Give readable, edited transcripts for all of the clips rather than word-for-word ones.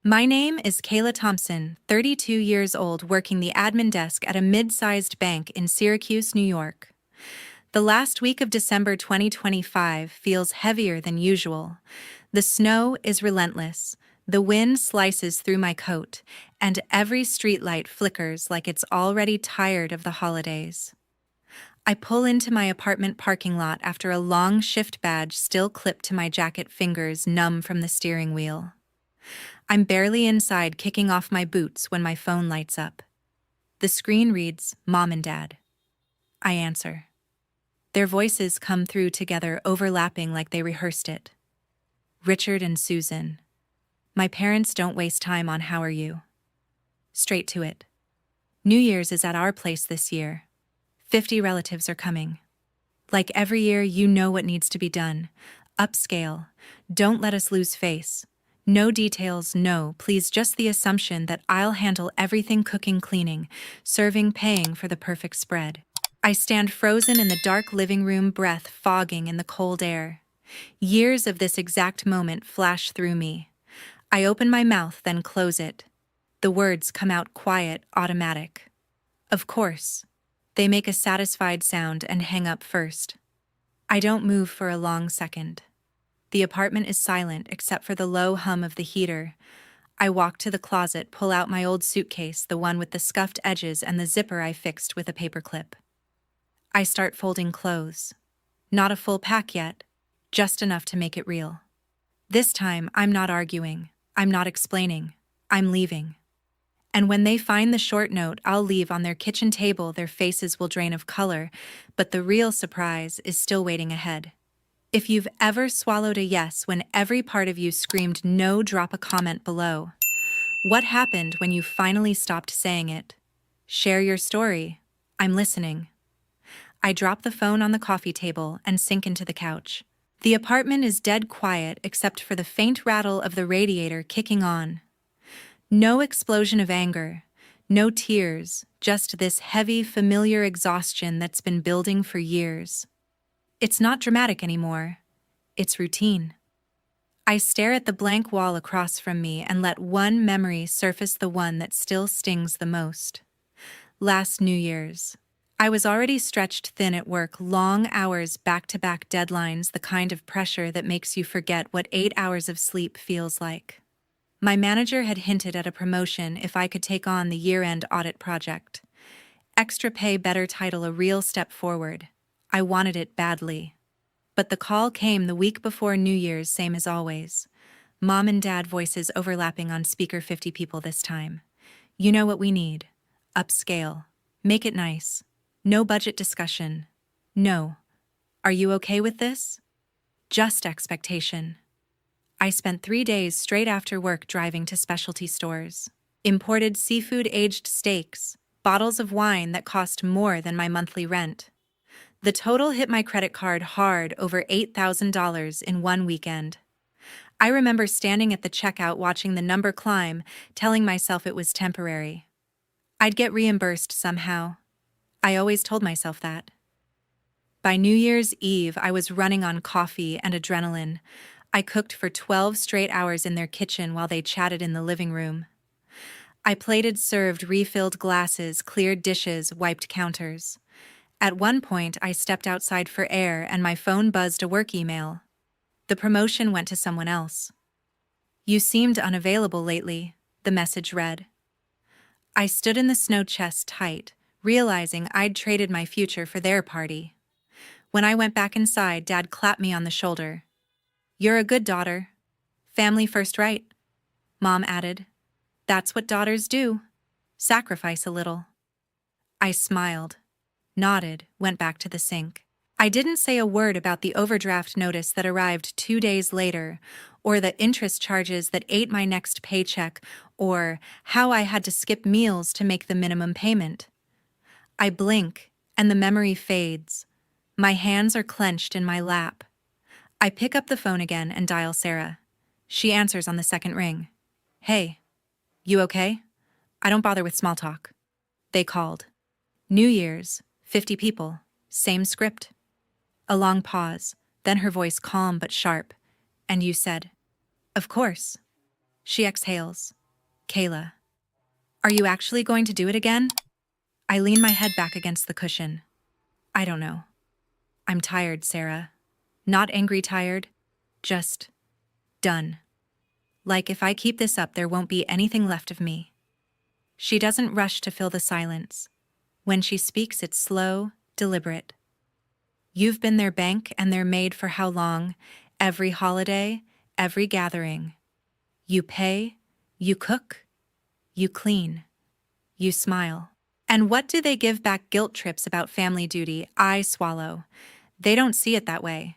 My name is Kayla Thompson, 32 years old, working the admin desk at a mid-sized bank in Syracuse, New York. The last week of December 2025 feels heavier than usual. The snow is relentless, the wind slices through my coat, and every streetlight flickers like it's already tired of the holidays. I pull into my apartment parking lot after a long shift badge still clipped to my jacket, fingers numb from the steering wheel. I'm barely inside, kicking off my boots when my phone lights up. The screen reads, "Mom and Dad." I answer. Their voices come through together, overlapping like they rehearsed it. Richard and Susan. My parents don't waste time on "how are you?" Straight to it. New Year's is at our place this year. 50 relatives are coming. Like every year, you know what needs to be done. Upscale. Don't let us lose face. No details, no, please, just the assumption that I'll handle everything: cooking, cleaning, serving, paying for the perfect spread. I stand frozen in the dark living room, breath fogging in the cold air. Years of this exact moment flash through me. I open my mouth, then close it. The words come out quiet, automatic. Of course. They make a satisfied sound and hang up first. I don't move for a long second. The apartment is silent except for the low hum of the heater. I walk to the closet, pull out my old suitcase, the one with the scuffed edges and the zipper I fixed with a paperclip. I start folding clothes. Not a full pack yet, just enough to make it real. This time, I'm not arguing. I'm not explaining. I'm leaving. And when they find the short note I'll leave on their kitchen table, their faces will drain of color, but the real surprise is still waiting ahead. If you've ever swallowed a yes when every part of you screamed no, drop a comment below. What happened when you finally stopped saying it? Share your story. I'm listening. I drop the phone on the coffee table and sink into the couch. The apartment is dead quiet except for the faint rattle of the radiator kicking on. No explosion of anger, no tears, just this heavy, familiar exhaustion that's been building for years. It's not dramatic anymore. It's routine. I stare at the blank wall across from me and let one memory surface, the one that still stings the most. Last New Year's. I was already stretched thin at work, long hours, back-to-back deadlines, the kind of pressure that makes you forget what 8 hours of sleep feels like. My manager had hinted at a promotion if I could take on the year-end audit project. Extra pay, better title, a real step forward. I wanted it badly. But the call came the week before New Year's, same as always. Mom and Dad voices overlapping on speaker, 50 people this time. You know what we need. Upscale. Make it nice. No budget discussion. No. Are you okay with this? Just expectation. I spent 3 days straight after work driving to specialty stores. Imported seafood, aged steaks, bottles of wine that cost more than my monthly rent. The total hit my credit card hard, over $8,000 in one weekend. I remember standing at the checkout watching the number climb, telling myself it was temporary. I'd get reimbursed somehow. I always told myself that. By New Year's Eve, I was running on coffee and adrenaline. I cooked for 12 straight hours in their kitchen while they chatted in the living room. I plated, served, refilled glasses, cleared dishes, wiped counters. At one point, I stepped outside for air and my phone buzzed, a work email. The promotion went to someone else. You seemed unavailable lately, the message read. I stood in the snow, chest tight, realizing I'd traded my future for their party. When I went back inside, Dad clapped me on the shoulder. You're a good daughter. Family first, right? Mom added. That's what daughters do. Sacrifice a little. I smiled, nodded, went back to the sink. I didn't say a word about the overdraft notice that arrived 2 days later, or the interest charges that ate my next paycheck, or how I had to skip meals to make the minimum payment. I blink, and the memory fades. My hands are clenched in my lap. I pick up the phone again and dial Sarah. She answers on the second ring. Hey, you okay? I don't bother with small talk. They called. New Year's, 50 people, same script. A long pause, then her voice calm but sharp. And you said, of course. She exhales. Kayla. Are you actually going to do it again? I lean my head back against the cushion. I don't know. I'm tired, Sarah. Not angry tired. Just done. Like if I keep this up, there won't be anything left of me. She doesn't rush to fill the silence. When she speaks, it's slow, deliberate. You've been their bank and their maid for how long? Every holiday, every gathering. You pay, you cook, you clean, you smile. And what do they give back? Guilt trips about family duty? I swallow. They don't see it that way.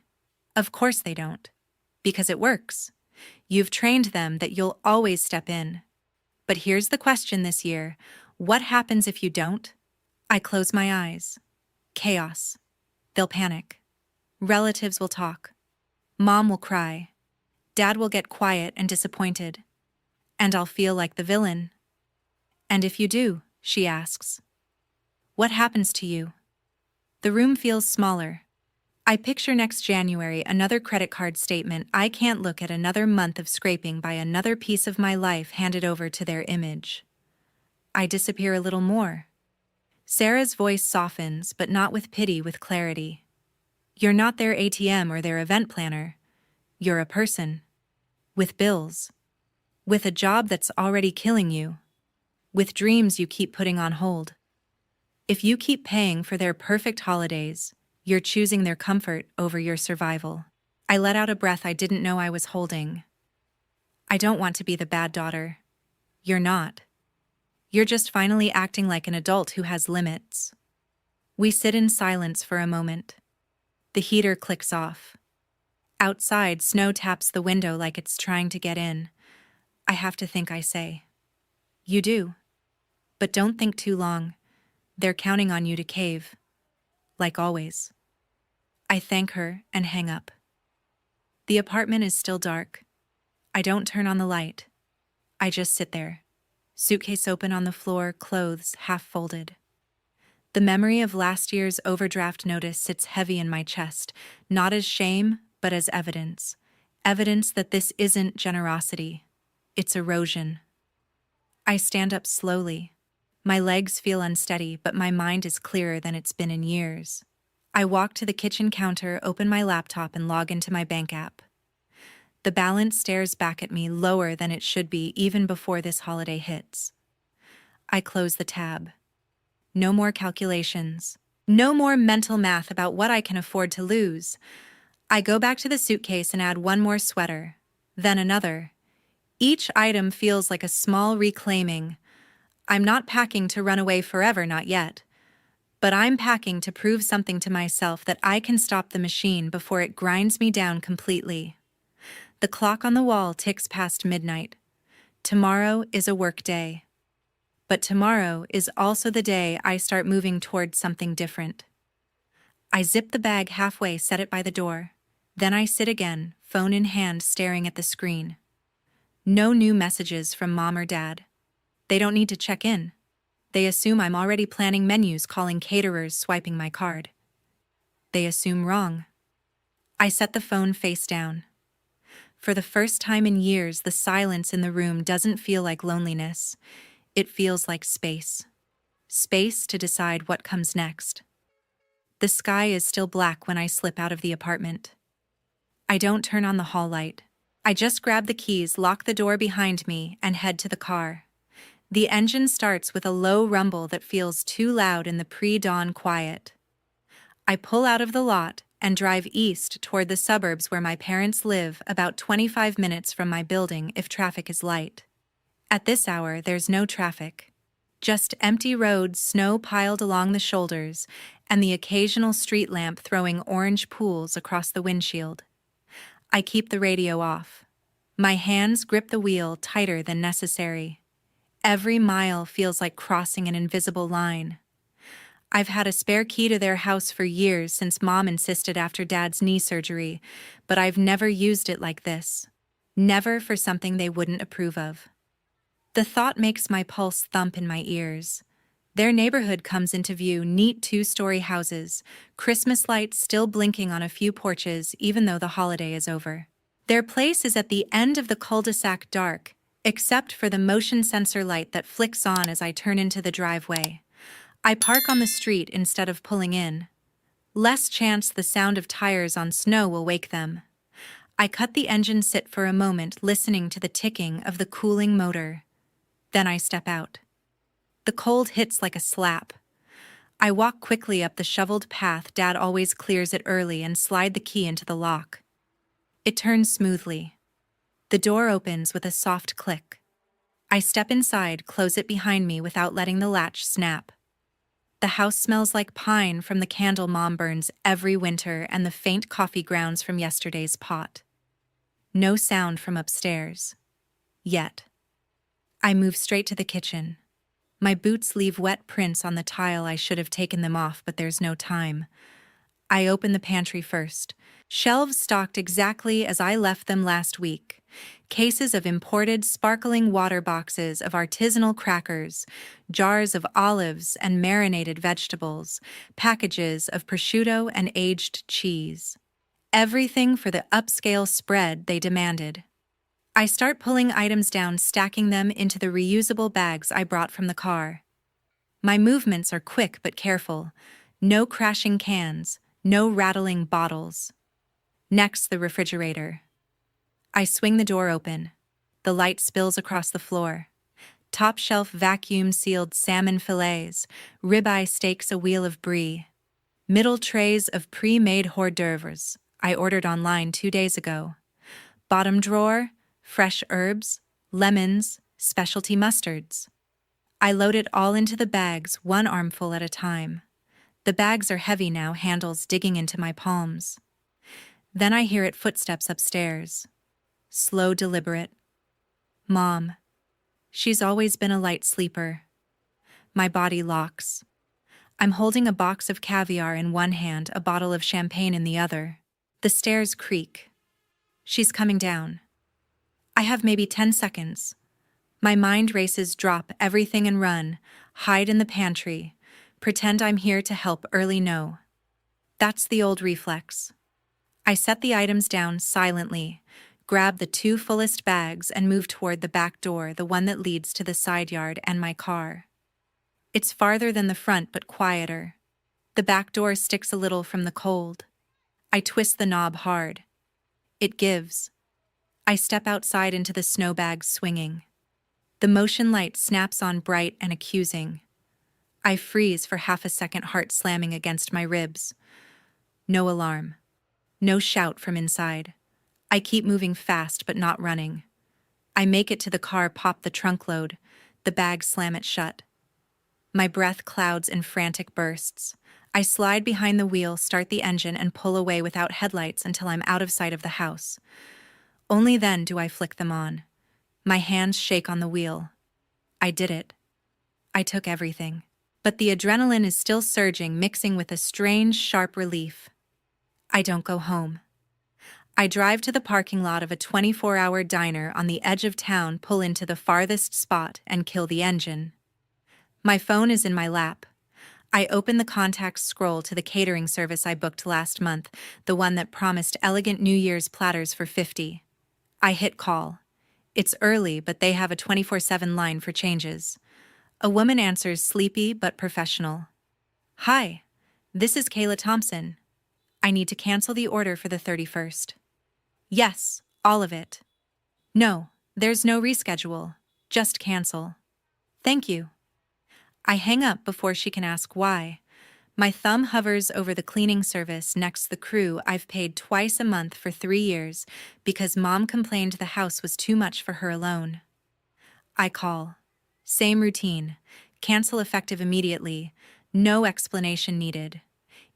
Of course they don't. Because it works. You've trained them that you'll always step in. But here's the question this year. What happens if you don't? I close my eyes. Chaos. They'll panic. Relatives will talk. Mom will cry. Dad will get quiet and disappointed. And I'll feel like the villain. And if you do, she asks, what happens to you? The room feels smaller. I picture next January another credit card statement. I can't look at another month of scraping by another piece of my life handed over to their image. I disappear a little more. Sarah's voice softens, but not with pity, with clarity. You're not their ATM or their event planner. You're a person. With bills. With a job that's already killing you. With dreams you keep putting on hold. If you keep paying for their perfect holidays, you're choosing their comfort over your survival. I let out a breath I didn't know I was holding. I don't want to be the bad daughter. You're not. You're just finally acting like an adult who has limits. We sit in silence for a moment. The heater clicks off. Outside, snow taps the window like it's trying to get in. I have to think, I say. You do. But don't think too long. They're counting on you to cave. Like always. I thank her and hang up. The apartment is still dark. I don't turn on the light. I just sit there. Suitcase open on the floor, clothes half folded. The memory of last year's overdraft notice sits heavy in my chest, not as shame, but as evidence. Evidence that this isn't generosity. It's erosion. I stand up slowly. My legs feel unsteady, but my mind is clearer than it's been in years. I walk to the kitchen counter, open my laptop, and log into my bank app. The balance stares back at me, lower than it should be even before this holiday hits. I close the tab. No more calculations. No more mental math about what I can afford to lose. I go back to the suitcase and add one more sweater, then another. Each item feels like a small reclaiming. I'm not packing to run away forever, not yet. But I'm packing to prove something to myself, that I can stop the machine before it grinds me down completely. The clock on the wall ticks past midnight. Tomorrow is a work day. But tomorrow is also the day I start moving towards something different. I zip the bag halfway, set it by the door. Then I sit again, phone in hand, staring at the screen. No new messages from Mom or Dad. They don't need to check in. They assume I'm already planning menus, calling caterers, swiping my card. They assume wrong. I set the phone face down. For the first time in years, the silence in the room doesn't feel like loneliness. It feels like space. Space to decide what comes next. The sky is still black when I slip out of the apartment. I don't turn on the hall light. I just grab the keys, lock the door behind me, and head to the car. The engine starts with a low rumble that feels too loud in the pre-dawn quiet. I pull out of the lot and drive east toward the suburbs where my parents live, about 25 minutes from my building if traffic is light. At this hour, there's no traffic. Just empty roads, snow piled along the shoulders, and the occasional street lamp throwing orange pools across the windshield. I keep the radio off. My hands grip the wheel tighter than necessary. Every mile feels like crossing an invisible line. I've had a spare key to their house for years, since Mom insisted after Dad's knee surgery, but I've never used it like this. Never for something they wouldn't approve of. The thought makes my pulse thump in my ears. Their neighborhood comes into view, neat two-story houses, Christmas lights still blinking on a few porches even though the holiday is over. Their place is at the end of the cul-de-sac, dark, except for the motion sensor light that flicks on as I turn into the driveway. I park on the street instead of pulling in. Less chance the sound of tires on snow will wake them. I cut the engine sit for a moment, listening to the ticking of the cooling motor. Then I step out. The cold hits like a slap. I walk quickly up the shoveled path Dad always clears it early and slide the key into the lock. It turns smoothly. The door opens with a soft click. I step inside, close it behind me without letting the latch snap. The house smells like pine from the candle Mom burns every winter and the faint coffee grounds from yesterday's pot. No sound from upstairs. Yet. I move straight to the kitchen. My boots leave wet prints on the tile. I should have taken them off, but there's no time. I open the pantry first. Shelves stocked exactly as I left them last week. Cases of imported sparkling water boxes of artisanal crackers, jars of olives and marinated vegetables, packages of prosciutto and aged cheese. Everything for the upscale spread they demanded. I start pulling items down, stacking them into the reusable bags I brought from the car. My movements are quick but careful. No crashing cans, no rattling bottles. Next, the refrigerator. I swing the door open. The light spills across the floor. Top shelf vacuum-sealed salmon fillets, ribeye steaks, a wheel of brie. Middle trays of pre-made hors d'oeuvres I ordered online 2 days ago. Bottom drawer, fresh herbs, lemons, specialty mustards. I load it all into the bags, one armful at a time. The bags are heavy now, handles digging into my palms. Then I hear footsteps upstairs. Slow, deliberate. Mom. She's always been a light sleeper. My body locks. I'm holding a box of caviar in one hand, a bottle of champagne in the other. The stairs creak. She's coming down. I have maybe 10 seconds. My mind races, drop everything and run, hide in the pantry, pretend I'm here to help early. No. That's the old reflex. I set the items down silently, grab the 2 fullest bags and move toward the back door, the one that leads to the side yard and my car. It's farther than the front but quieter. The back door sticks a little from the cold. I twist the knob hard. It gives. I step outside into the snow bags swinging. The motion light snaps on bright and accusing. I freeze for half a second, heart slamming against my ribs. No alarm. No shout from inside. I keep moving fast but not running. I make it to the car, pop the trunk load, the bags slam it shut. My breath clouds in frantic bursts. I slide behind the wheel, start the engine, and pull away without headlights until I'm out of sight of the house. Only then do I flick them on. My hands shake on the wheel. I did it. I took everything. But the adrenaline is still surging, mixing with a strange, sharp relief. I don't go home. I drive to the parking lot of a 24-hour diner on the edge of town, pull into the farthest spot, and kill the engine. My phone is in my lap. I open the contacts, scroll to the catering service I booked last month, the one that promised elegant New Year's platters for $50. I hit call. It's early, but they have a 24/7 line for changes. A woman answers, sleepy but professional. Hi, this is Kayla Thompson. I need to cancel the order for the 31st. Yes, all of it. No, there's no reschedule. Just cancel. Thank you. I hang up before she can ask why. My thumb hovers over the cleaning service next the crew I've paid twice a month for 3 years because Mom complained the house was too much for her alone. I call. Same routine. Cancel effective immediately. No explanation needed.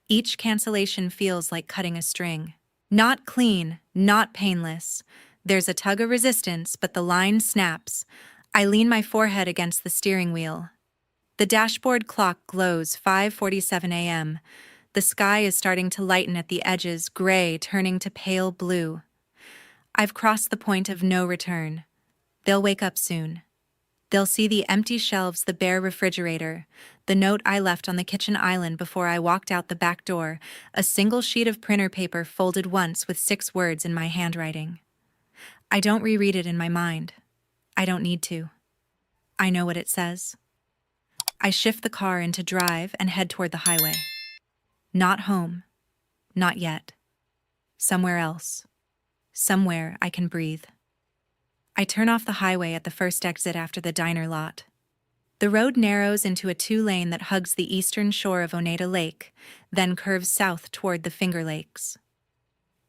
Each cancellation feels like cutting a string. Not clean, not painless. There's a tug of resistance, but the line snaps. I lean my forehead against the steering wheel. The dashboard clock glows 5:47 a.m. The sky is starting to lighten at the edges, gray turning to pale blue. I've crossed the point of no return. They'll wake up soon. They'll see the empty shelves, the bare refrigerator, the note I left on the kitchen island before I walked out the back door, a single sheet of printer paper folded once with 6 words in my handwriting. I don't reread it in my mind. I don't need to. I know what it says. I shift the car into drive and head toward the highway. Not home. Not yet. Somewhere else. Somewhere I can breathe. I turn off the highway at the first exit after the diner lot. The road narrows into a two-lane that hugs the eastern shore of Oneida Lake, then curves south toward the Finger Lakes.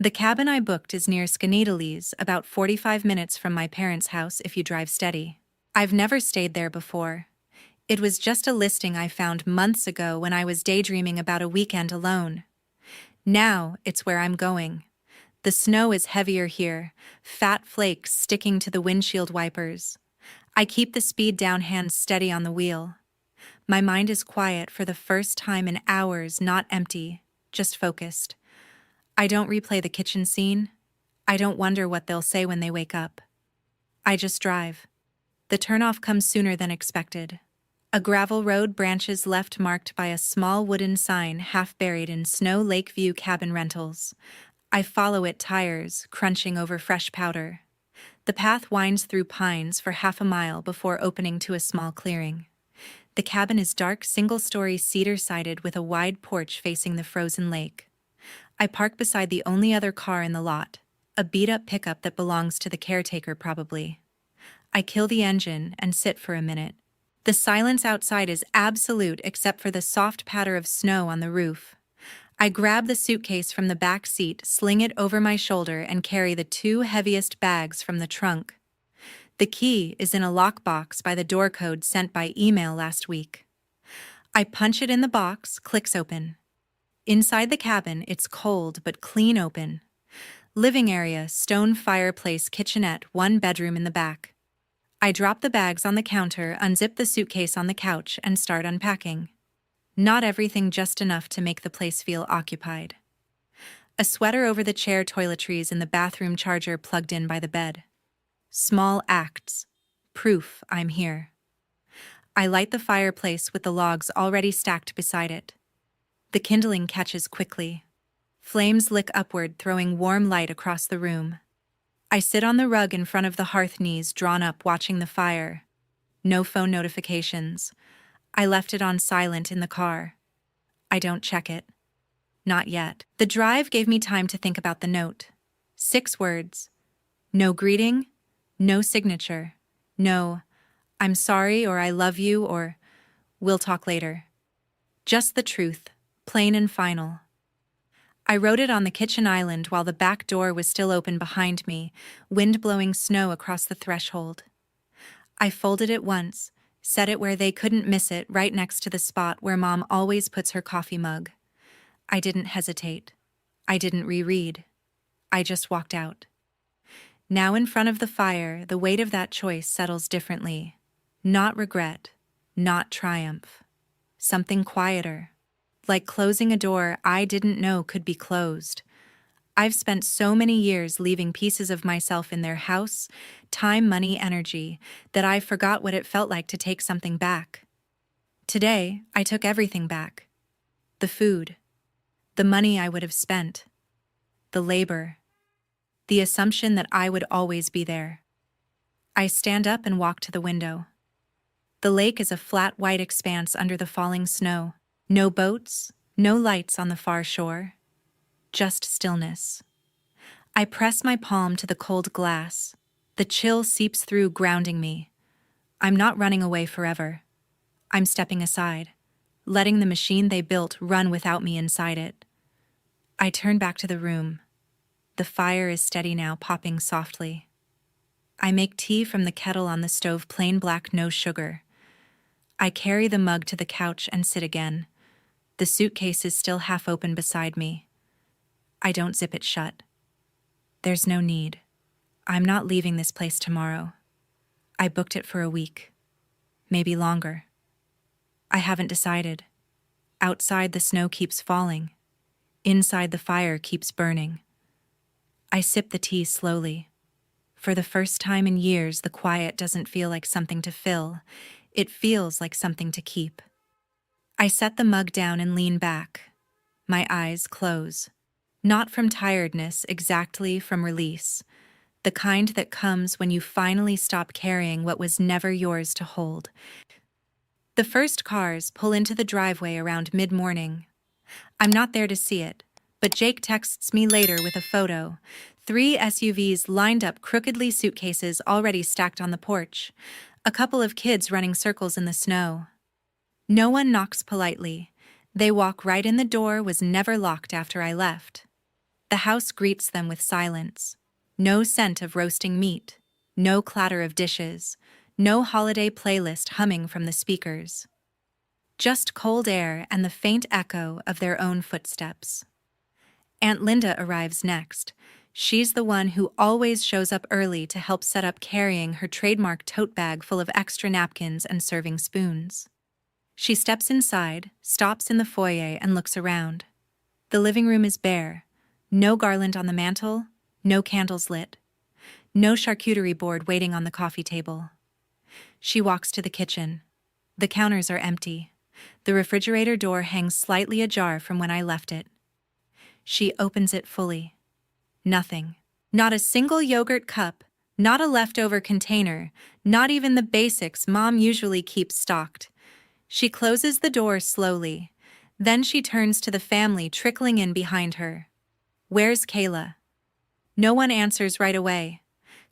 The cabin I booked is near Skaneateles, about 45 minutes from my parents' house if you drive steady. I've never stayed there before. It was just a listing I found months ago when I was daydreaming about a weekend alone. Now it's where I'm going. The snow is heavier here, fat flakes sticking to the windshield wipers. I keep the speed down, hands steady on the wheel. My mind is quiet for the first time in hours, not empty, just focused. I don't replay the kitchen scene. I don't wonder what they'll say when they wake up. I just drive. The turnoff comes sooner than expected. A gravel road branches left, marked by a small wooden sign half buried in Snow Lakeview Cabin Rentals. I follow it, tires crunching over fresh powder. The path winds through pines for half a mile before opening to a small clearing. The cabin is dark, single-story, cedar-sided with a wide porch facing the frozen lake. I park beside the only other car in the lot, a beat-up pickup that belongs to the caretaker probably. I kill the engine and sit for a minute. The silence outside is absolute except for the soft patter of snow on the roof. I grab the suitcase from the back seat, sling it over my shoulder, and carry the two heaviest bags from the trunk. The key is in a lockbox by the door code sent by email last week. I punch it in the box, clicks open. Inside the cabin, it's cold but clean open. Living area, stone fireplace, kitchenette, one bedroom in the back. I drop the bags on the counter, unzip the suitcase on the couch, and start unpacking. Not everything, just enough to make the place feel occupied. A sweater over the chair, toiletries in the bathroom, charger plugged in by the bed. Small acts. Proof I'm here. I light the fireplace with the logs already stacked beside it. The kindling catches quickly. Flames lick upward, throwing warm light across the room. I sit on the rug in front of the hearth, knees drawn up, watching the fire. No phone notifications. I left it on silent in the car. I don't check it. Not yet. The drive gave me time to think about the note. 6 words. No greeting, no signature, no "I'm sorry" or "I love you" or "we'll talk later." Just the truth, plain and final. I wrote it on the kitchen island while the back door was still open behind me, wind blowing snow across the threshold. I folded it once, set it where they couldn't miss it, right next to the spot where Mom always puts her coffee mug. I didn't hesitate. I didn't reread. I just walked out. Now in front of the fire, the weight of that choice settles differently. Not regret, not triumph. Something quieter. Like closing a door I didn't know could be closed. I've spent so many years leaving pieces of myself in their house, time, money, energy, that I forgot what it felt like to take something back. Today, I took everything back. The food. The money I would have spent. The labor. The assumption that I would always be there. I stand up and walk to the window. The lake is a flat white expanse under the falling snow. No boats, no lights on the far shore. Just stillness. I press my palm to the cold glass. The chill seeps through, grounding me. I'm not running away forever. I'm stepping aside, letting the machine they built run without me inside it. I turn back to the room. The fire is steady now, popping softly. I make tea from the kettle on the stove, plain black, no sugar. I carry the mug to the couch and sit again. The suitcase is still half open beside me. I don't zip it shut. There's no need. I'm not leaving this place tomorrow. I booked it for a week. Maybe longer. I haven't decided. Outside, the snow keeps falling. Inside, the fire keeps burning. I sip the tea slowly. For the first time in years, the quiet doesn't feel like something to fill. It feels like something to keep. I set the mug down and lean back. My eyes close. Not from tiredness, exactly from release. The kind that comes when you finally stop carrying what was never yours to hold. The first cars pull into the driveway around mid-morning. I'm not there to see it, but Jake texts me later with a photo. 3 SUVs lined up, crookedly, suitcases already stacked on the porch. A couple of kids running circles in the snow. No one knocks politely. They walk right in. The door was never locked after I left. The house greets them with silence. No scent of roasting meat. No clatter of dishes. No holiday playlist humming from the speakers. Just cold air and the faint echo of their own footsteps. Aunt Linda arrives next. She's the one who always shows up early to help set up, carrying her trademark tote bag full of extra napkins and serving spoons. She steps inside, stops in the foyer, and looks around. The living room is bare. No garland on the mantel, no candles lit. No charcuterie board waiting on the coffee table. She walks to the kitchen. The counters are empty. The refrigerator door hangs slightly ajar from when I left it. She opens it fully. Nothing. Not a single yogurt cup, not a leftover container, not even the basics Mom usually keeps stocked. She closes the door slowly. Then she turns to the family trickling in behind her. Where's Kayla? No one answers right away.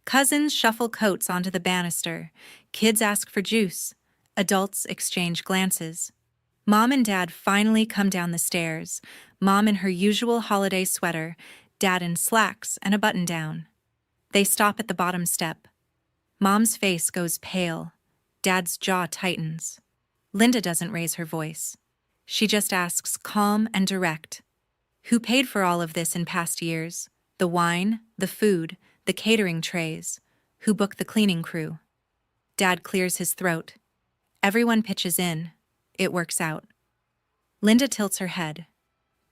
Cousins shuffle coats onto the banister. Kids ask for juice. Adults exchange glances. Mom and Dad finally come down the stairs. Mom in her usual holiday sweater, Dad in slacks and a button-down. They stop at the bottom step. Mom's face goes pale. Dad's jaw tightens. Linda doesn't raise her voice. She just asks, calm and direct. Who paid for all of this in past years? The wine, the food, the catering trays. Who booked the cleaning crew? Dad clears his throat. Everyone pitches in. It works out. Linda tilts her head.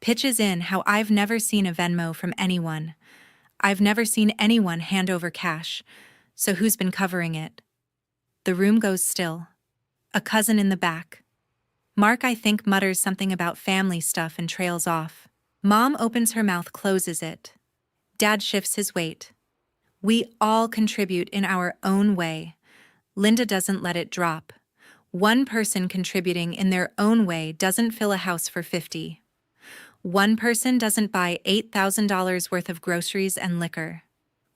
Pitches in how I've never seen a Venmo from anyone. I've never seen anyone hand over cash. So who's been covering it? The room goes still. A cousin in the back. Mark, I think, mutters something about family stuff and trails off. Mom opens her mouth, closes it. Dad shifts his weight. We all contribute in our own way. Linda doesn't let it drop. One person contributing in their own way doesn't fill a house for 50. One person doesn't buy $8,000 worth of groceries and liquor.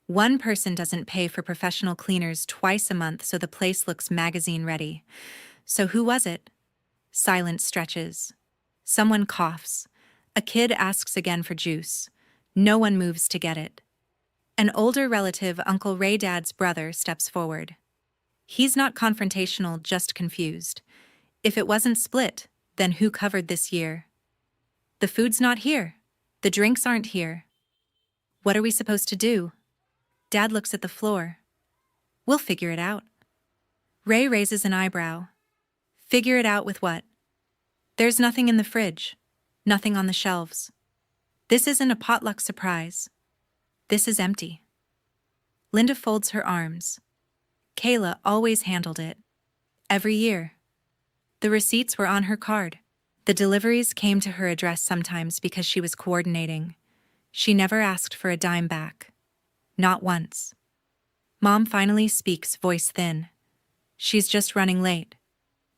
One person doesn't pay for professional cleaners twice a month so the place looks magazine ready. So who was it? Silence stretches. Someone coughs. A kid asks again for juice. No one moves to get it. An older relative, Uncle Ray, Dad's brother, steps forward. He's not confrontational, just confused. If it wasn't split, then who covered this year? The food's not here. The drinks aren't here. What are we supposed to do? Dad looks at the floor. We'll figure it out. Ray raises an eyebrow. Figure it out with what? There's nothing in the fridge. Nothing on the shelves. This isn't a potluck surprise. This is empty. Linda folds her arms. Kayla always handled it. Every year. The receipts were on her card. The deliveries came to her address sometimes because she was coordinating. She never asked for a dime back. Not once. Mom finally speaks, voice thin. She's just running late.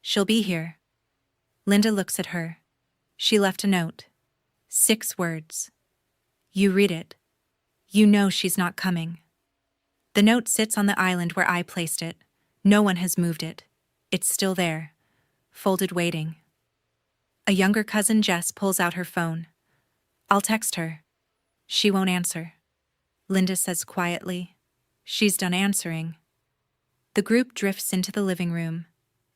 She'll be here. Linda looks at her. She left a note. 6 words. You read it. You know she's not coming. The note sits on the island where I placed it. No one has moved it. It's still there. Folded, waiting. A younger cousin, Jess, pulls out her phone. I'll text her. She won't answer. Linda says quietly. She's done answering. The group drifts into the living room.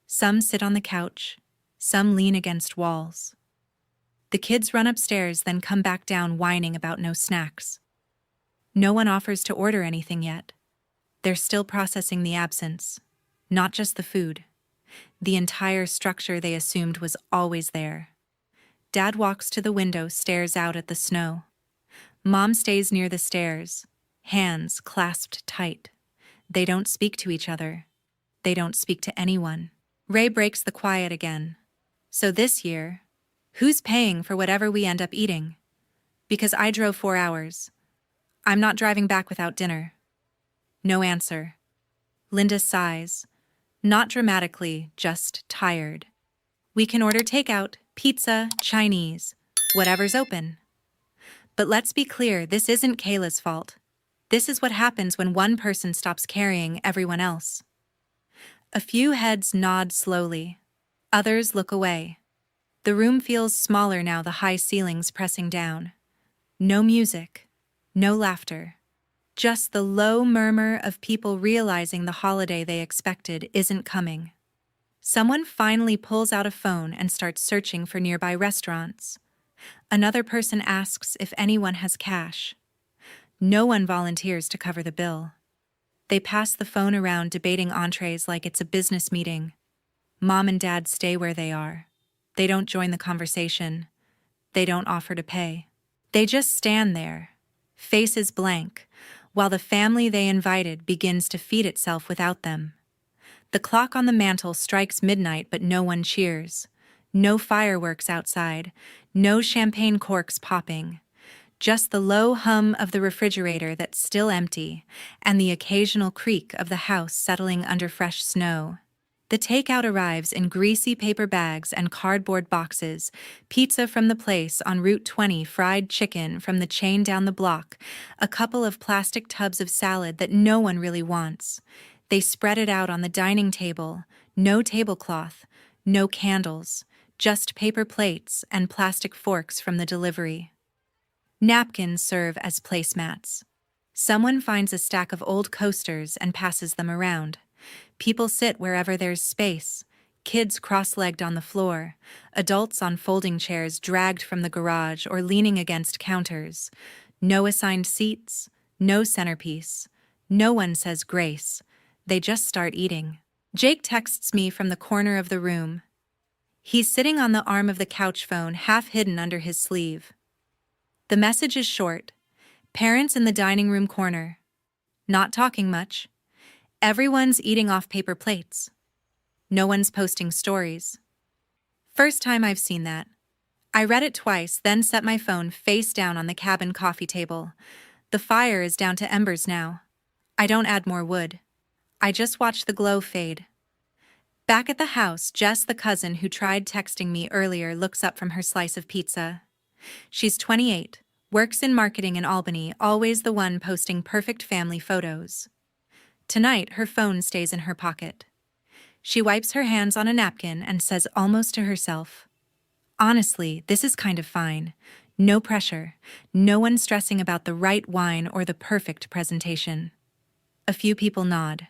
Some sit on the couch. Some lean against walls. The kids run upstairs, then come back down whining about no snacks. No one offers to order anything yet. They're still processing the absence. Not just the food. The entire structure they assumed was always there. Dad walks to the window, stares out at the snow. Mom stays near the stairs, hands clasped tight. They don't speak to each other. They don't speak to anyone. Ray breaks the quiet again. So this year, who's paying for whatever we end up eating? Because I drove 4 hours. I'm not driving back without dinner. No answer. Linda sighs. Not dramatically, just tired. We can order takeout, pizza, Chinese, whatever's open. But let's be clear, this isn't Kayla's fault. This is what happens when one person stops carrying everyone else. A few heads nod slowly. Others look away. The room feels smaller now, the high ceilings pressing down. No music. No laughter. Just the low murmur of people realizing the holiday they expected isn't coming. Someone finally pulls out a phone and starts searching for nearby restaurants. Another person asks if anyone has cash. No one volunteers to cover the bill. They pass the phone around, debating entrees like it's a business meeting. Mom and Dad stay where they are. They don't join the conversation. They don't offer to pay. They just stand there, faces blank, while the family they invited begins to feed itself without them. The clock on the mantel strikes midnight, but no one cheers. No fireworks outside, no champagne corks popping. Just the low hum of the refrigerator that's still empty, and the occasional creak of the house settling under fresh snow. The takeout arrives in greasy paper bags and cardboard boxes, pizza from the place on Route 20, fried chicken from the chain down the block, a couple of plastic tubs of salad that no one really wants. They spread it out on the dining table, no tablecloth, no candles, just paper plates and plastic forks from the delivery. Napkins serve as placemats. Someone finds a stack of old coasters and passes them around. People sit wherever there's space, kids cross-legged on the floor, adults on folding chairs dragged from the garage or leaning against counters. No assigned seats, no centerpiece. No one says grace. They just start eating. Jake texts me from the corner of the room. He's sitting on the arm of the couch phone, half hidden under his sleeve. The message is short. Parents in the dining room corner. Not talking much. Everyone's eating off paper plates. No one's posting stories. First time I've seen that. I read it twice, then set my phone face down on the cabin coffee table. The fire is down to embers now. I don't add more wood. I just watch the glow fade. Back at the house, Jess, the cousin who tried texting me earlier, looks up from her slice of pizza. She's 28, works in marketing in Albany, always the one posting perfect family photos. Tonight, her phone stays in her pocket. She wipes her hands on a napkin and says almost to herself, "Honestly, this is kind of fine. No pressure. No one stressing about the right wine or the perfect presentation." A few people nod.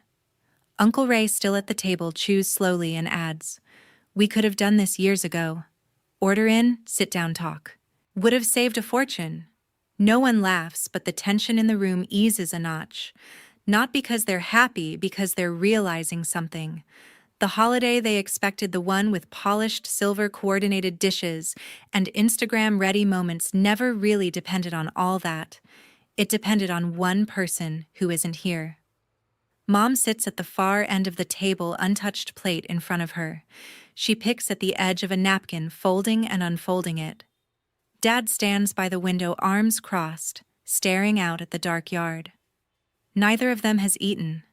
Uncle Ray, still at the table, chews slowly and adds, "We could have done this years ago. Order in, sit down, talk. Would have saved a fortune." No one laughs, but the tension in the room eases a notch. Not because they're happy, because they're realizing something. The holiday they expected, the one with polished silver coordinated dishes and Instagram-ready moments, never really depended on all that. It depended on one person who isn't here. Mom sits at the far end of the table, untouched plate in front of her. She picks at the edge of a napkin, folding and unfolding it. Dad stands by the window, arms crossed, staring out at the dark yard. Neither of them has eaten.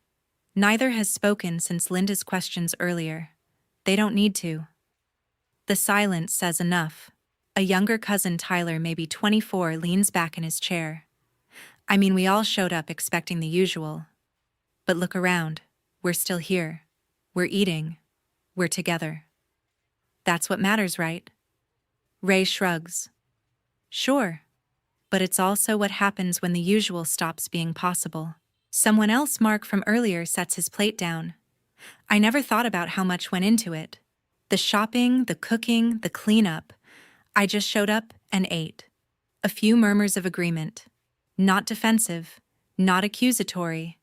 Neither has spoken since Linda's questions earlier. They don't need to. The silence says enough. A younger cousin, Tyler, maybe 24, leans back in his chair. "I mean, we all showed up expecting the usual. But look around. We're still here. We're eating. We're together. That's what matters, right?" Ray shrugs. "Sure. But it's also what happens when the usual stops being possible." Someone else, Mark from earlier, sets his plate down. "I never thought about how much went into it. The shopping, the cooking, the cleanup. I just showed up and ate." A few murmurs of agreement. Not defensive, not accusatory,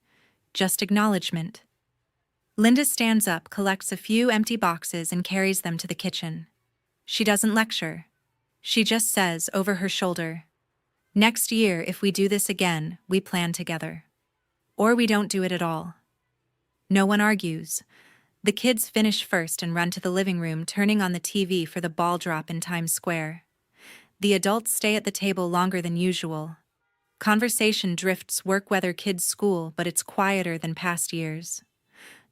just acknowledgement. Linda stands up, collects a few empty boxes and carries them to the kitchen. She doesn't lecture. She just says over her shoulder, "Next year, if we do this again, we plan together. Or we don't do it at all." No one argues. The kids finish first and run to the living room, turning on the TV for the ball drop in Times Square. The adults stay at the table longer than usual. Conversation drifts work, weather, kids, school, but it's quieter than past years.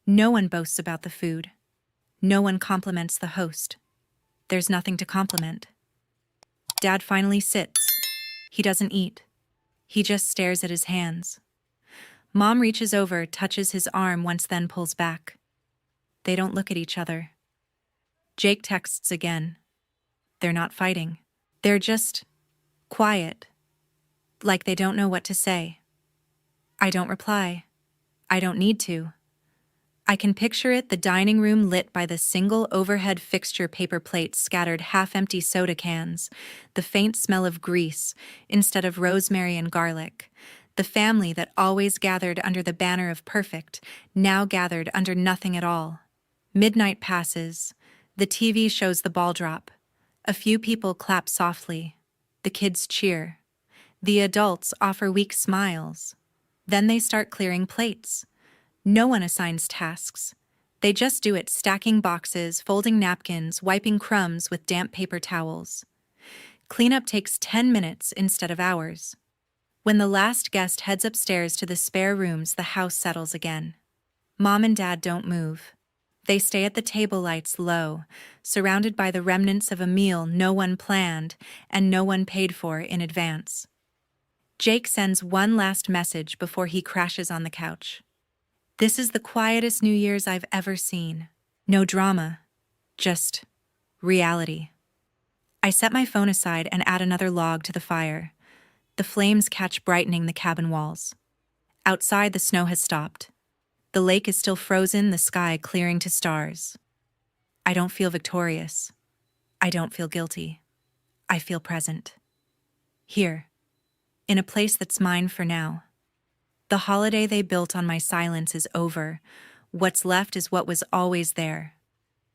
No one boasts about the food. No one compliments the host. There's nothing to compliment. Dad finally sits. He doesn't eat. He just stares at his hands. Mom reaches over, touches his arm once, then pulls back. They don't look at each other. Jake texts again. They're not fighting. They're just quiet, like they don't know what to say. I don't reply. I don't need to. I can picture it, the dining room lit by the single overhead fixture, paper plates scattered, half-empty soda cans, the faint smell of grease instead of rosemary and garlic. The family that always gathered under the banner of perfect, now gathered under nothing at all. Midnight passes. The TV shows the ball drop. A few people clap softly. The kids cheer. The adults offer weak smiles. Then they start clearing plates. No one assigns tasks. They just do it, stacking boxes, folding napkins, wiping crumbs with damp paper towels. Cleanup takes 10 minutes instead of hours. When the last guest heads upstairs to the spare rooms, the house settles again. Mom and Dad don't move. They stay at the table, lights low, surrounded by the remnants of a meal no one planned and no one paid for in advance. Jake sends one last message before he crashes on the couch. This is the quietest New Year's I've ever seen. No drama, just reality. I set my phone aside and add another log to the fire. The flames catch, brightening the cabin walls. Outside, the snow has stopped. The lake is still frozen, the sky clearing to stars. I don't feel victorious. I don't feel guilty. I feel present. Here, in a place that's mine for now. The holiday they built on my silence is over. What's left is what was always there.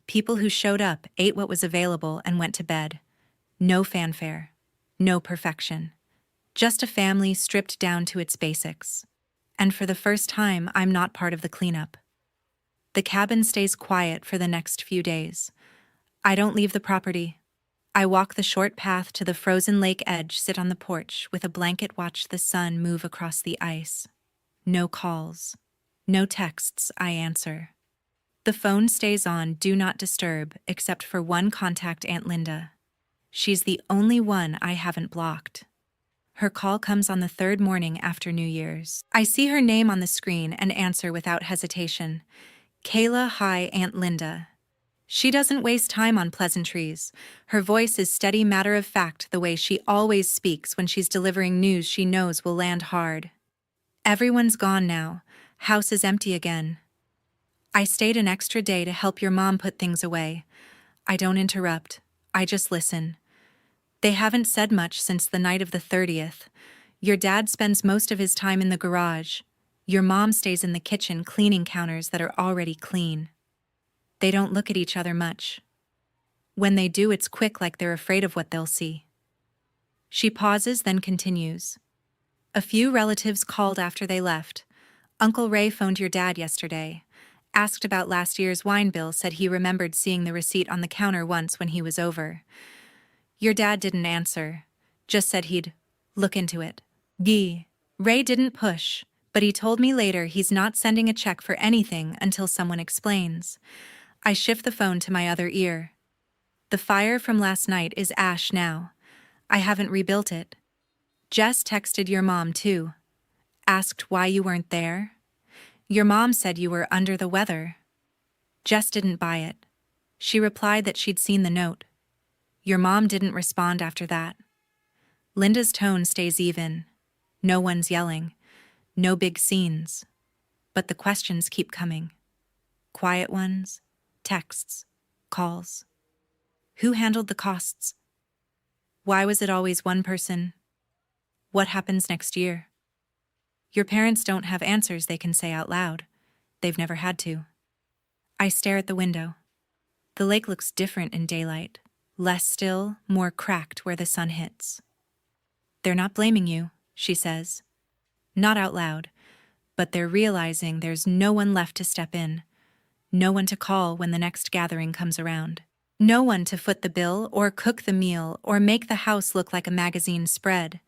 People who showed up, ate what was available, and went to bed. No fanfare. No perfection. Just a family stripped down to its basics. And for the first time, I'm not part of the cleanup. The cabin stays quiet for the next few days. I don't leave the property. I walk the short path to the frozen lake edge, sit on the porch with a blanket, watch the sun move across the ice. No calls. No texts I answer. The phone stays on do not disturb, except for one contact, Aunt Linda. She's the only one I haven't blocked. Her call comes on the third morning after New Year's. I see her name on the screen and answer without hesitation. Kayla, hi, Aunt Linda. She doesn't waste time on pleasantries. Her voice is steady, matter of fact, the way she always speaks when she's delivering news she knows will land hard. Everyone's gone now. House is empty again. I stayed an extra day to help your mom put things away. I don't interrupt. I just listen. They haven't said much since the night of the 30th. Your dad spends most of his time in the garage. Your mom stays in the kitchen cleaning counters that are already clean. They don't look at each other much. When they do, it's quick, like they're afraid of what they'll see. She pauses, then continues. A few relatives called after they left. Uncle Ray phoned your dad yesterday. Asked about last year's wine bill, said he remembered seeing the receipt on the counter once when he was over. Your dad didn't answer, just said he'd look into it. Gee, Ray didn't push, but he told me later he's not sending a check for anything until someone explains. I shift the phone to my other ear. The fire from last night is ash now. I haven't rebuilt it. Jess texted your mom too. Asked why you weren't there. Your mom said you were under the weather. Jess didn't buy it. She replied that she'd seen the note. Your mom didn't respond after that. Linda's tone stays even. No one's yelling. No big scenes. But the questions keep coming. Quiet ones, texts, calls. Who handled the costs? Why was it always one person? What happens next year? Your parents don't have answers they can say out loud. They've never had to. I stare at the window. The lake looks different in daylight. Less still, more cracked where the sun hits. They're not blaming you, she says. Not out loud, but they're realizing there's no one left to step in. No one to call when the next gathering comes around. No one to foot the bill or cook the meal or make the house look like a magazine spread.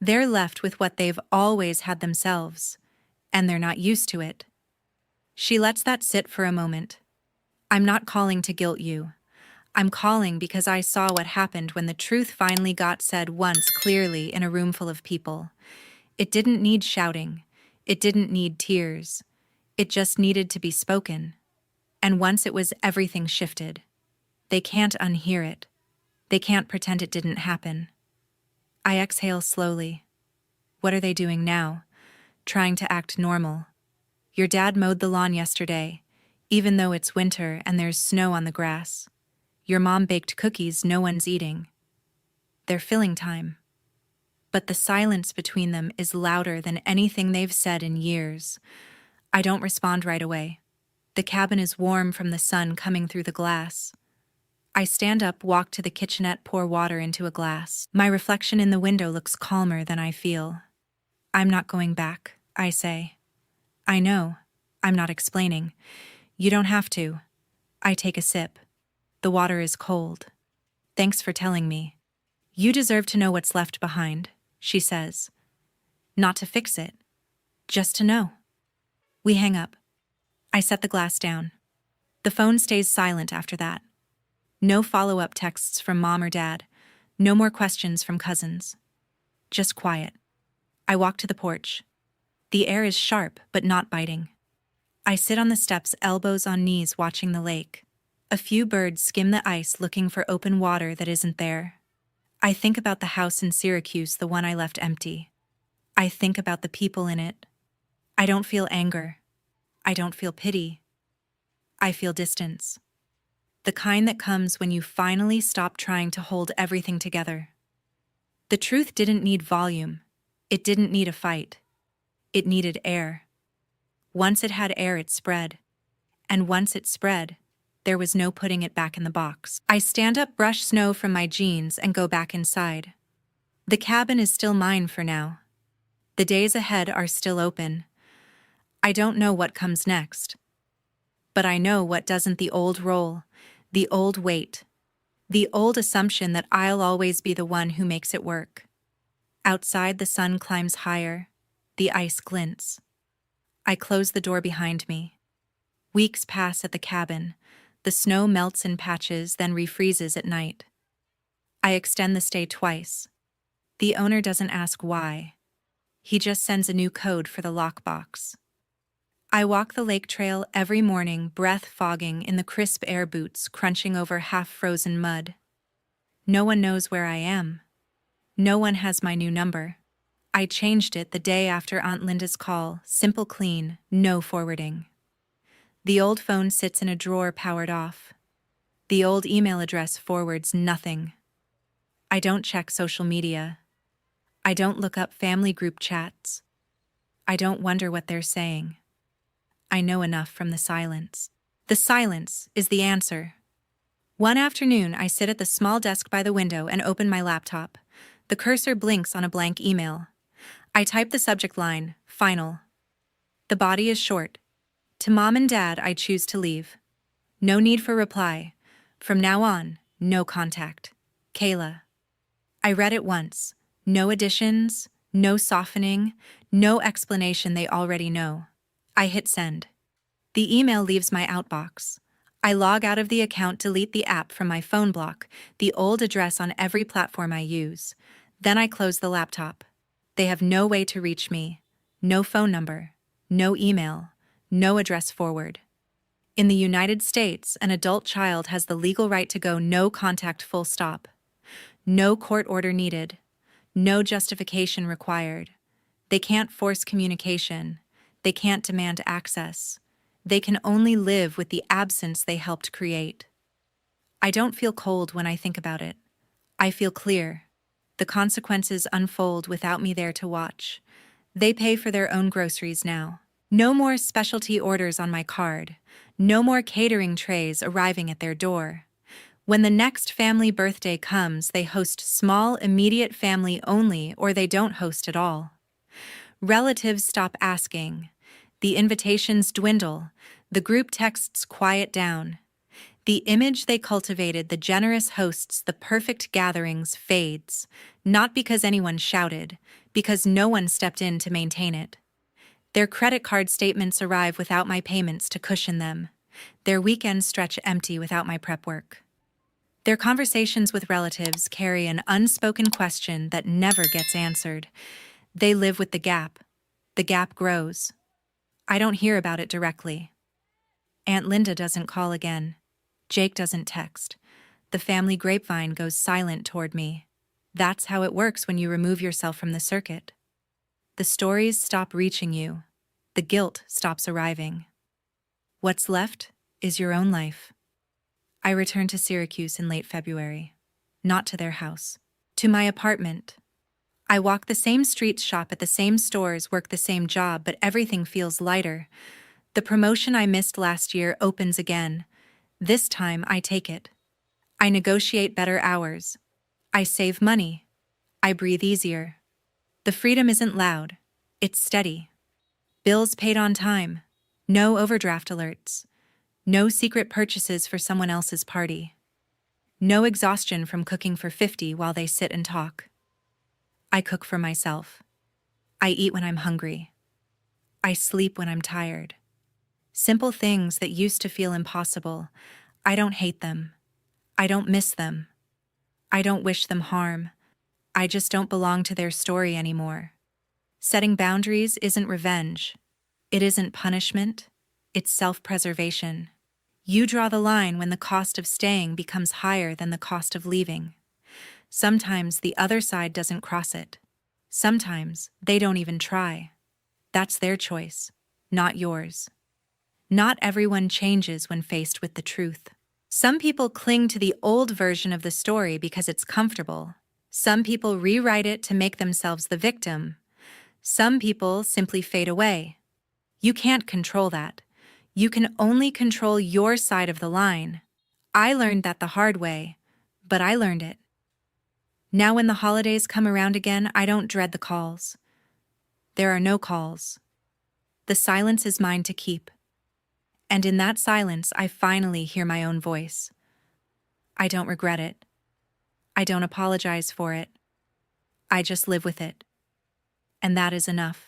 They're left with what they've always had themselves, and they're not used to it. She lets that sit for a moment. I'm not calling to guilt you. I'm calling because I saw what happened when the truth finally got said once clearly in a room full of people. It didn't need shouting. It didn't need tears. It just needed to be spoken. And once it was, everything shifted. They can't unhear it. They can't pretend it didn't happen. I exhale slowly. What are they doing now? Trying to act normal. Your dad mowed the lawn yesterday, even though it's winter and there's snow on the grass. Your mom baked cookies no one's eating. They're filling time. But the silence between them is louder than anything they've said in years. I don't respond right away. The cabin is warm from the sun coming through the glass. I stand up, walk to the kitchenette, pour water into a glass. My reflection in the window looks calmer than I feel. I'm not going back, I say. I know. I'm not explaining. You don't have to. I take a sip. The water is cold. Thanks for telling me. You deserve to know what's left behind, she says. Not to fix it. Just to know. We hang up. I set the glass down. The phone stays silent after that. No follow-up texts from mom or dad. No more questions from cousins. Just quiet. I walk to the porch. The air is sharp but not biting. I sit on the steps, elbows on knees, watching the lake. A few birds skim the ice looking for open water that isn't there. I think about the house in Syracuse, the one I left empty. I think about the people in it. I don't feel anger. I don't feel pity. I feel distance. The kind that comes when you finally stop trying to hold everything together. The truth didn't need volume. It didn't need a fight. It needed air. Once it had air, it spread. And once it spread, there was no putting it back in the box. I stand up, brush snow from my jeans, and go back inside. The cabin is still mine for now. The days ahead are still open. I don't know what comes next. But I know what doesn't: the old role, the old weight, the old assumption that I'll always be the one who makes it work. Outside, the sun climbs higher. The ice glints. I close the door behind me. Weeks pass at the cabin. The snow melts in patches, then refreezes at night. I extend the stay twice. The owner doesn't ask why. He just sends a new code for the lockbox. I walk the lake trail every morning, breath fogging in the crisp air, boots crunching over half-frozen mud. No one knows where I am. No one has my new number. I changed it the day after Aunt Linda's call, simple, clean, no forwarding. The old phone sits in a drawer, powered off. The old email address forwards nothing. I don't check social media. I don't look up family group chats. I don't wonder what they're saying. I know enough from the silence. The silence is the answer. One afternoon, I sit at the small desk by the window and open my laptop. The cursor blinks on a blank email. I type the subject line, final. The body is short. To Mom and Dad, I choose to leave. No need for reply. From now on, no contact. Kayla. I read it once. No additions, no softening, no explanation they already know. I hit send. The email leaves my outbox. I log out of the account, delete the app from my phone, block the old address on every platform I use. Then I close the laptop. They have no way to reach me. No phone number. No email. No address forward. In the United States, an adult child has the legal right to go no contact, full stop. No court order needed. No justification required. They can't force communication. They can't demand access. They can only live with the absence they helped create. I don't feel cold when I think about it. I feel clear. The consequences unfold without me there to watch. They pay for their own groceries now. No more specialty orders on my card. No more catering trays arriving at their door. When the next family birthday comes, they host small, immediate family only, or they don't host at all. Relatives stop asking. The invitations dwindle. The group texts quiet down. The image they cultivated, the generous hosts, the perfect gatherings, fades, not because anyone shouted, because no one stepped in to maintain it. Their credit card statements arrive without my payments to cushion them. Their weekends stretch empty without my prep work. Their conversations with relatives carry an unspoken question that never gets answered. They live with the gap. The gap grows. I don't hear about it directly. Aunt Linda doesn't call again. Jake doesn't text. The family grapevine goes silent toward me. That's how it works when you remove yourself from the circuit. The stories stop reaching you. The guilt stops arriving. What's left is your own life. I returned to Syracuse in late February. Not to their house. To my apartment. I walk the same streets, shop at the same stores, work the same job, but everything feels lighter. The promotion I missed last year opens again. This time I take it. I negotiate better hours. I save money. I breathe easier. The freedom isn't loud. It's steady. Bills paid on time. No overdraft alerts. No secret purchases for someone else's party. No exhaustion from cooking for 50 while they sit and talk. I cook for myself. I eat when I'm hungry. I sleep when I'm tired. Simple things that used to feel impossible. I don't hate them. I don't miss them. I don't wish them harm. I just don't belong to their story anymore. Setting boundaries isn't revenge. It isn't punishment. It's self-preservation. You draw the line when the cost of staying becomes higher than the cost of leaving. Sometimes the other side doesn't cross it. Sometimes they don't even try. That's their choice, not yours. Not everyone changes when faced with the truth. Some people cling to the old version of the story because it's comfortable. Some people rewrite it to make themselves the victim. Some people simply fade away. You can't control that. You can only control your side of the line. I learned that the hard way, but I learned it. Now when the holidays come around again, I don't dread the calls. There are no calls. The silence is mine to keep. And in that silence, I finally hear my own voice. I don't regret it. I don't apologize for it. I just live with it. And that is enough.